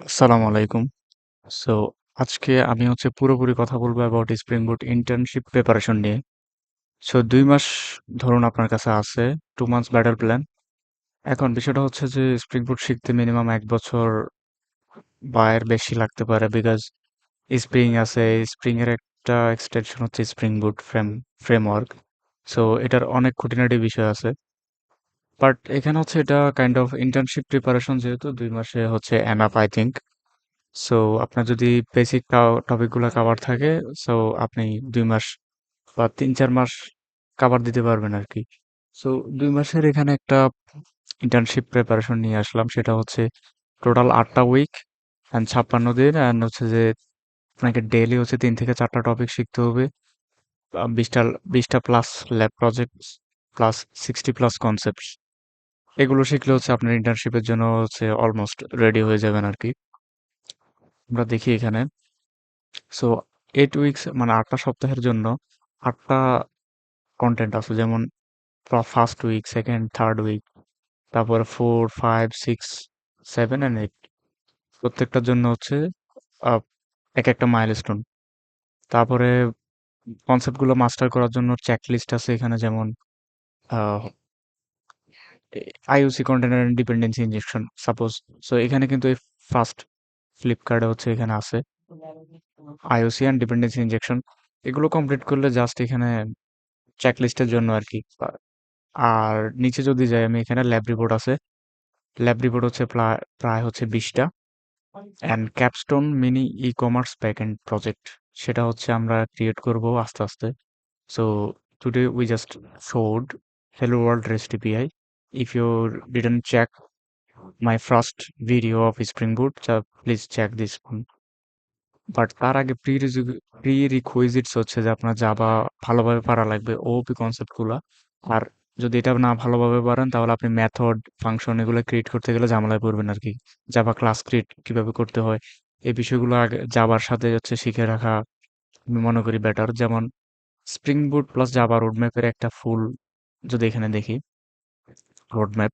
আসসালামু আলাইকুম। সো আজকে আমি পুরোপুরি কথা বলবো about Spring Boot internship preparation নিয়ে। সো ২ মাস ধরুন আপনার কাছে আছে, 2 মান্থস ব্যাটার প্ল্যান। এখন বিষয়টা হচ্ছে যে স্প্রিং বুট শিখতে মিনিমাম ১ বছর বা এর বেশি লাগতে পারে বিকজ স্প্রিং আছে, স্প্রিং এর একটা এক্সটেনশন হচ্ছে স্প্রিং বুট ফ্রেমওয়ার্ক। সো এটার অনেক খুঁটিনাটি বিষয় আছে। বাট এখানে এটা কাইন্ড অফ ইন্টার্নশিপ প্রিপারেশন, যেহেতু ২ মাসে এনাফ আই থিংক। সো আপনার যদি বেসিক টপিকগুলো কাভার থাকে, সো আপনি ২ মাস বা ৩-৪ মাস কাভার দিতে পারবেন আর কি। সো ২ মাসের এখানে একটা ইন্টার্নশিপ প্রিপারেশন নিয়ে আসলাম, সেটা টোটাল ৮টা উইক অ্যান্ড ৫৬ দিন, অ্যান্ড আপনাকে ডেইলি ৩ থেকে ৪টা টপিক শিখতে হবে। ২০টা ২০টা plus lab project plus 60+ concept. এগুলো শিখলে আপনার ইন্টার্নশিপের জন্য অলমোস্ট রেডি হয়ে যাবেন আর কি। আমরা দেখি এখানে। সো 8 উইকস মানে ৮টা সপ্তাহের জন্য ৮টা কন্টেন্ট আছে, যেমন first week, second, third week, তারপরে 4, 5, 6, 7 অ্যান্ড 8। প্রত্যেকটার জন্য আহ, এক একটা মাইলস্টোন। তারপরে কনসেপ্টগুলো মাস্টার করার জন্য চেকলিস্ট আছে এখানে, যেমন IOC, container dependency injection suppose. So এখানে কিন্তু এই ফার্স্ট ফ্লিপকার্টে এখানে আছে আইওসি অ্যান্ড ডিপেন্ডেন্সি ইনজেকশন। এগুলো কমপ্লিট করলে জাস্ট এখানে চেকলিস্টের জন্য আর কি। আর নিচে যদি যাই আমি, এখানে ল্যাব রিপোর্ট আছে। ল্যাব রিপোর্ট প্রায় 20টা। And capstone mini e commerce backend project, সেটা আমরা ক্রিয়েট করব আস্তে আস্তে। So today we just showed hello world REST API. If you didn't check my first video of Spring Boot, please check this one. But তার আগে pre রিকুইজিটস হচ্ছে যে আপনার জাভা ভালোভাবে পারা লাগবে, ওওপি কনসেপ্ট গুলা। আর যদি এটা না ভালোভাবে পারেন, তাহলে আপনি মেথড, ফাংশন এগুলো ক্রিয়েট করতে গেলে ঝামেলায় পড়বেন আর কি। জাভা ক্লাস ক্রিয়েট কিভাবে করতে হয়, এই বিষয়গুলো আগে জাভার সাথে শিখে রাখা আমি মনে করি বেটার। যেমন স্প্রিং বুট প্লাস জাভা রোডম্যাপের একটা ফুল যদি এখানে দেখি, রোডম্যাপ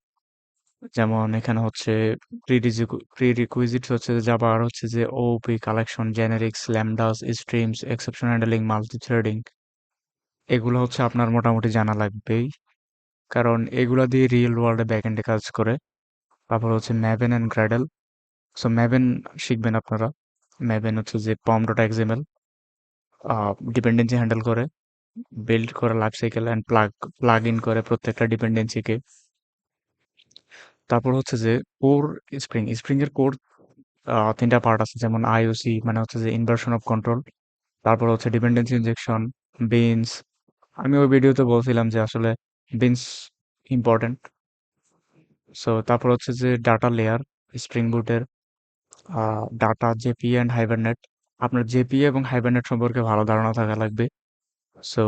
যেমন এখানে প্রি রিকুইজিটস জাভা, আর যে OOP, collection, generics, lambdas, streams, exception handling, multi threading. এগুলো আপনার মোটামুটি জানা লাগবেই, কারণ এগুলা দিয়ে রিয়েল ওয়ার্ল্ডে ব্যাকএন্ডে কাজ করে। তারপর ম্যাভেন অ্যান্ড গ্র্যাডেল। সো ম্যাভেন শিখবেন আপনারা। ম্যাভেন যে পম ডট এক্সএমএল ডিপেন্ডেন্সি হ্যান্ডেল করে, বিল্ড করে life cycle and plug in করে প্রত্যেকটা ডিপেন্ডেন্সিকে। তারপর যে কোর, স্প্রিং এর কোর ৩টা পার্ট আছে, যেমন আইওসি মানে যে ইনভার্সন অফ কন্ট্রোল, তারপর ডিপেন্ডেন্সি ইনজেকশন, বিনস। আমি ওই ভিডিওতে বলছিলাম যে আসলে বিনস ইম্পর্টেন্ট। সো তারপর যে ডাটা লেয়ার স্প্রিং বুটের, ডাটা, জেপিই অ্যান্ড হাইবারনেট। আপনার জেপিই এবং হাইবারনেট সম্পর্কে ভালো ধারণা থাকা লাগবে। সো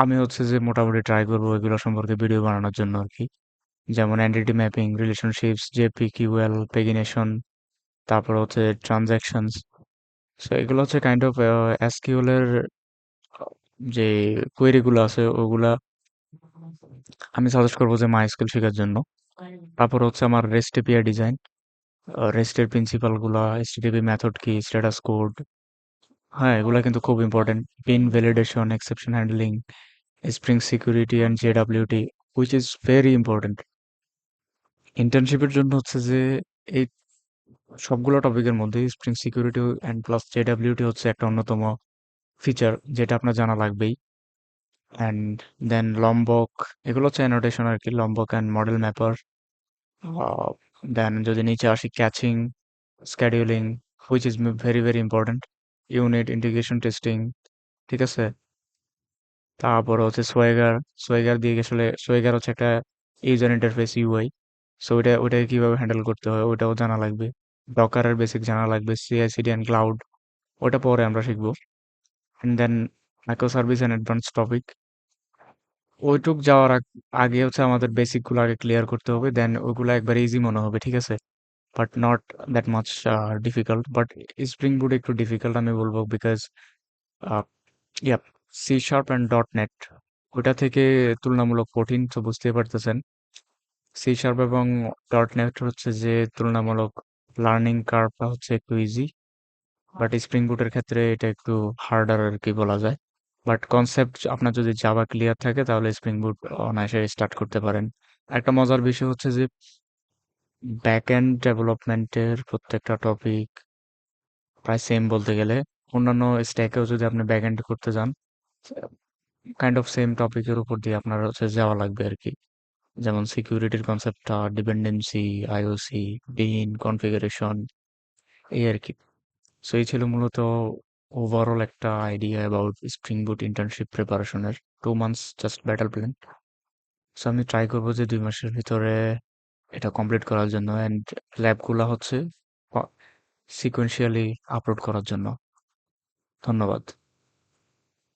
আমি যে মোটামুটি ট্রাই করবো এগুলো সম্পর্কে ভিডিও বানানোর জন্য আর কি। যেমন entity mapping, relationships, JPQL, pagination, তারপর ট্রানজ্যাকশনস। সো এগুলো কাইন্ড অফ এসকিউএল এর যে কোয়েরি গুলো আছে ওগুলা আমি সাজেস্ট করবো যে মাইস্কুল শেখার জন্য। তারপর আমার রেস্ট এপিআই ডিজাইন, রেস্টের প্রিন্সিপাল গুলা, এসটিডিপি মেথড কি, স্ট্যাটাস কোড। হ্যাঁ, এগুলা কিন্তু খুব important. Bean validation, exception handling, Spring security and JWT, which is very important ইন্টার্নশিপের জন্য। যে এই সবগুলো টপিকের মধ্যে Spring security and plus JWT একটা অন্যতম ফিচার, যেটা আপনার জানা লাগবেই। অ্যান্ড দেন লম্বক, এগুলো অ্যানোটেশন আর কি, লম্বক অ্যান্ড মডেল ম্যাপার। দেন যদি নিচে আসি, caching, scheduling, which is very very important, unit integration testing. ঠিক আছে। তারপর সোয়েগার। সোয়েগার দিয়ে সোয়েগার একটা ইউজার ইন্টারফেস, ইউআই। সো ওইটাকে কিভাবে হ্যান্ডেল করতে হয় ওইটাও জানা লাগবে। ডকারের বেসিক জানা লাগবে, সিআইসিডি অ্যান্ড ক্লাউড, ওটা পরে আমরা শিখবো। And then micro service and advance topic. ওইটুক যাওয়ার আগে আমাদের বেসিক গুলো আগে ক্লিয়ার করতে হবে, দেন ওইগুলো একবার ইজি মনে হবে, ঠিক আছে। But not that much difficult. But Spring Boot একটু ডিফিকাল্ট আমি বলবো, because yup, C sharp and dot net ওইটা থেকে তুলনামূলক কঠিন, তো বুঝতেই পারতেছেন। সি শার্প এবং ডট নেট যে তুলনামূলক লার্নিং কার্ভটা হচ্ছে একটু ইজি, বাট স্প্রিং বুটের ক্ষেত্রে এটা একটু হার্ডার আর কি বলা যায়। বাট কনসেপ্ট আপনার যদি জাভা ক্লিয়ার থাকে তাহলে স্প্রিং বুট অনায়াসে স্টার্ট করতে পারেন। একটা মজার বিষয় হচ্ছে যে ব্যাক এন্ড ডেভেলপমেন্টের প্রত্যেকটা টপিক প্রায় সেম বলতে গেলে। অন্যান্য স্ট্যাকেও যদি আপনি ব্যাক এন্ড করতে যান, কাইন্ড অফ সেম টপিকের উপর দিয়ে আপনার হচ্ছে যাওয়া লাগবে আর কি। যেমন সিকিউরিটির কনসেপ্টটা, ডিপেন্ডেন্সি, আইওসি, বিন কনফিগারেশন, এই আর কি। সো এই ছিল মূলত ওভারঅল একটা idea about Spring Boot internship প্রিপারেশনের 2 months just battle plan. So আমি ট্রাই করবো যে 2 মাসের ভিতরে এটা কমপ্লিট করার জন্য, অ্যান্ড ল্যাবগুলো হচ্ছে সিকোয়েন্সিয়ালি আপলোড করার জন্য। ধন্যবাদ।